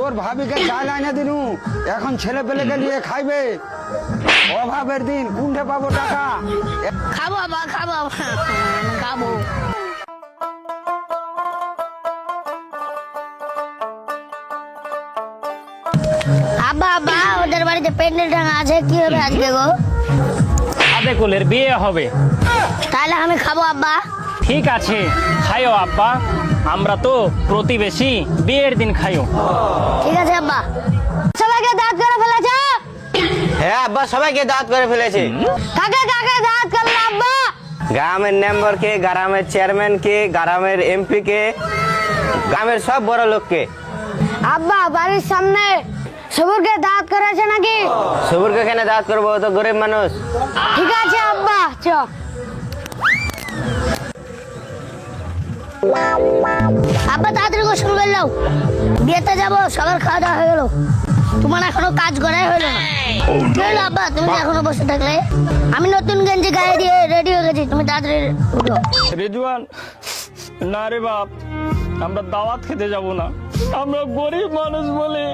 তোর ভাবিকে চাল আইনে দিনু, এখন ছেলে পেলেকে নিয়ে খাইবে। অভাবের দিন কোনঠে পাবো টাকা? খাবো আব্বা, খাবো খাবো। আব্বা আব্বা, ওদের বাড়িতে প্যান্ডেল টাঙা আছে, কি হবে আজকে গো? আদে কুলের বিয়ে হবে। তাহলে আমি খাবো আব্বা। ঠিক আছে, খাইও আব্বা, আমরা তো প্রতিবেশী, বিয়ের দিন খাইও। ঠিক আছে আব্বা। সবাইকে দাঁত করে ফেলেছে? হ্যাঁ আব্বা, সবাইকে দাওয়াত করে ফেলেছে। কাকে কাকে দাঁত করলো আব্বা? গ্রামের মেম্বার কে, গ্রামের চেয়ারম্যান কে, গ্রামের এমপি কে, গ্রামের সব বড় লোককে। আব্বা বাড়ির সামনে সবুরকে দাঁত করেছে নাকি? সবুরকে কেন দাওয়াত করবো, ও তো গরিব মানুষ। ঠিক আছে আব্বা, চ। আব্বা তাড়াতাড়ি গোসল করে নাও, বিয়েতে যাবো, সবার খাওয়া দাওয়া হয়ে গেল, তোমার এখনো কাজ করাই হলো না। কি হলো আব্বা, তুমি এখনো বসে থাকলে? আমি নতুন গেঞ্জি গায়ে দিয়ে রেডি হয়ে গেছি, তুমি তাড়াতাড়ি উঠো। রেজওয়ান, না রে বাপ, আমরা দাওয়াত খেতে যাব না, আমরা গরিব মানুষ বলে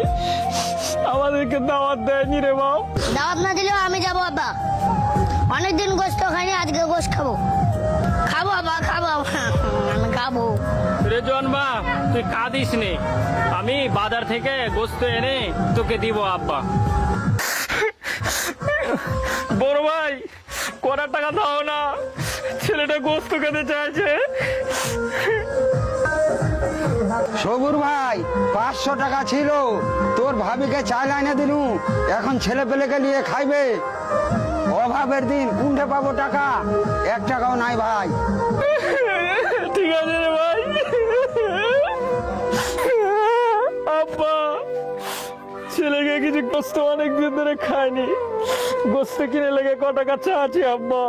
আমাদেরকে দাওয়াত দেয়নি রে বাপ। দাওয়াত না দিলেও আমি যাবো আব্বা, অনেকদিন গোস্ত খাইনি, আজকে গোস্ত খাবো। খাবো আব্বা, খাবো আমি খাবো। রেজওয়ান বা, তুই কাঁদিস নে, আমি বাজার থেকে গোস্ত এনে তোকে দিব আব্বা। বড় ভাই, কটা টাকা দাও না, ছেলেটা গোস্ত খেতে চাইছে। সবুর ভাই, 500 টাকা ছিল, তোর ভাবিকে চাল আইনে দিনু, এখন ছেলে পেলেকে নিয়ে খাইবে। অভাবের দিন কোনঠে পাবো টাকা? 1 টাকাও নাই ভাই। ঠিক আছে রে ভাই। আব্বা, ছেলেকে কিছু গোস্ত অনেকদিন ধরে খায়নি, গোস্ত কিনে লেগে ক টাকা চাচ্ছি আব্বা।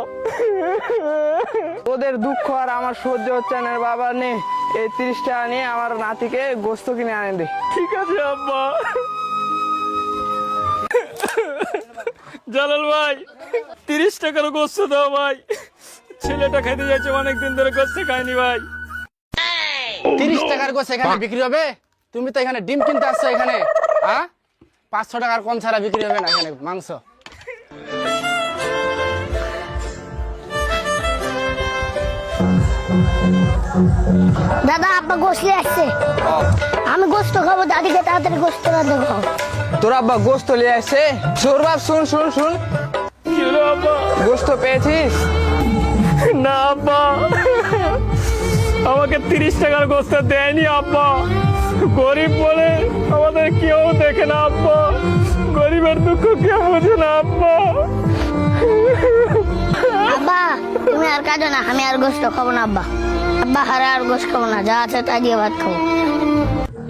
ওদের দুঃখ আর আমার সহ্য হচ্ছে না রে বাবা, নে এই 30 টাকা নিয়ে আমার নাতিকে গোস্ত কিনে আনে দে। ঠিক আছে আব্বা। জালাল ভাই, 30 টাকার গোস্ত দাও ভাই, ছেলেটা খেতে যাচ্ছে, অনেকদিন ধরে গোস্ত খায়নি ভাই। 30 টাকার গোস্ত এখানে বিক্রি হবে? তুমি তো এখানে ডিম কিনতে আসছো এখানে, হ্যাঁ? 500 টাকার কম ছাড়া বিক্রি হবে না এখানে মাংস। দাদা আব্বা গোস্ত নিয়ে আসছে, আমি গোস্ত খাবো, দাদিকে তাড়াতাড়ি গোস্ত রাঁধতে খাও। তোর আব্বা গোস্ত নিয়ে আসছে? তোর বাপ, শুন শুন শুন, কি হলো আব্বা? গোস্ত পেয়েছিস? না আব্বা, আমাকে 30 টাকার গোস্ত দেয়নি আব্বা, গরিব বলে আমাদের কেউ দেখে না আব্বা, গরিবের দুঃখ কেউ বোঝে না আব্বা। আব্বা তুমি আর কাঁদো না, আমি আর গোস্ত খাবো না আব্বা। আব্বা হারে আর গোস্ত খাবো না, যা আছে তাই দিয়ে ভাত খাবো।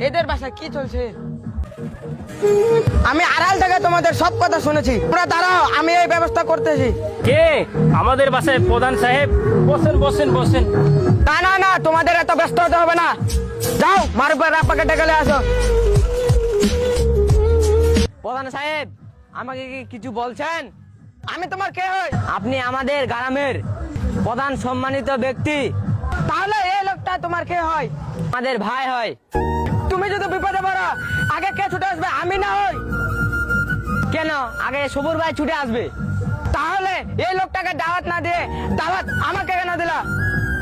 এদের বাসায় কি চলছে? আমি আড়াল থেকে তোমাদের সব কথা শুনেছি, তোমরা দাঁড়াও, আমি এই ব্যবস্থা করতেছি। কে? আমাদের বাসায় প্রধান সাহেব। বসেন বসেন বসেন। না না না, তোমাদের এত ব্যস্ত হতে হবে না, যাও মারুফের আব্বাকে ডেকে নিয়ে আসো। প্রধান সাহেব, আমাকে কি কিছু বলছেন? আমি তোমার কে হই? আপনি আমাদের গ্রামের প্রধান সম্মানিত ব্যক্তি। তাহলে এই লোকটা তোমার কে হয়? আমাদের ভাই হয়। তুমি যদি বিপদে পড়ো, আগে কে ছুটে আসবে? আমি না হই? কেন আগে সবুর ভাই ছুটে আসবে? তাহলে এই লোকটাকে দাওয়াত না দিয়ে দাওয়াত আমাকে কেন দিলা?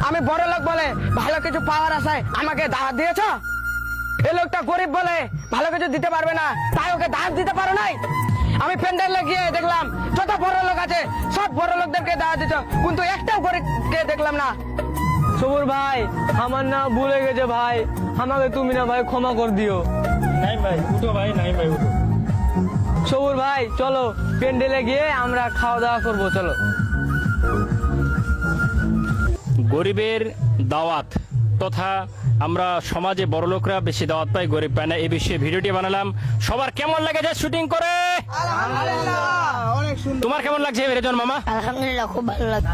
আমি বড় লোক বলে ভালো কিছু পাওয়ার আশায় আমাকে দাওয়াত দিয়েছ? এই লোকটা গরিব বলে ভালো কিছু দিতে পারবে না, তাই ওকে দাওয়াত দিতে পারো নাই? আমি প্যান্ডেলে গিয়ে দেখলাম যত বড় লোক আছে সব বড় লোকদেরকে দাওয়াত দিচ্ছ, কিন্তু একটাও গরিবকে দেখলাম না। সবুর ভাই, আমার না ভুলে গেছে ভাই, আমাকে তুমি না ভাই ক্ষমা করে দিও। নাই ভাই, উঠো ভাই, নাই ভাই উঠো। সবুর ভাই চলো প্যান্ডেলে গিয়ে আমরা খাওয়া দাওয়া করবো, চলো। গরিবের দাওয়াত তথা আমরা সমাজে বড় লোকরা বেশি দাওয়াত পাই, গরিব পায় না, এই বিষয়ে ভিডিওটি বানালাম। সবার কেমন লেগেছে শুটিং করে? অনেক সুন্দর। তোমার কেমন লাগছে রেজন মামা? আলহামদুলিল্লাহ, খুব ভালো লাগে।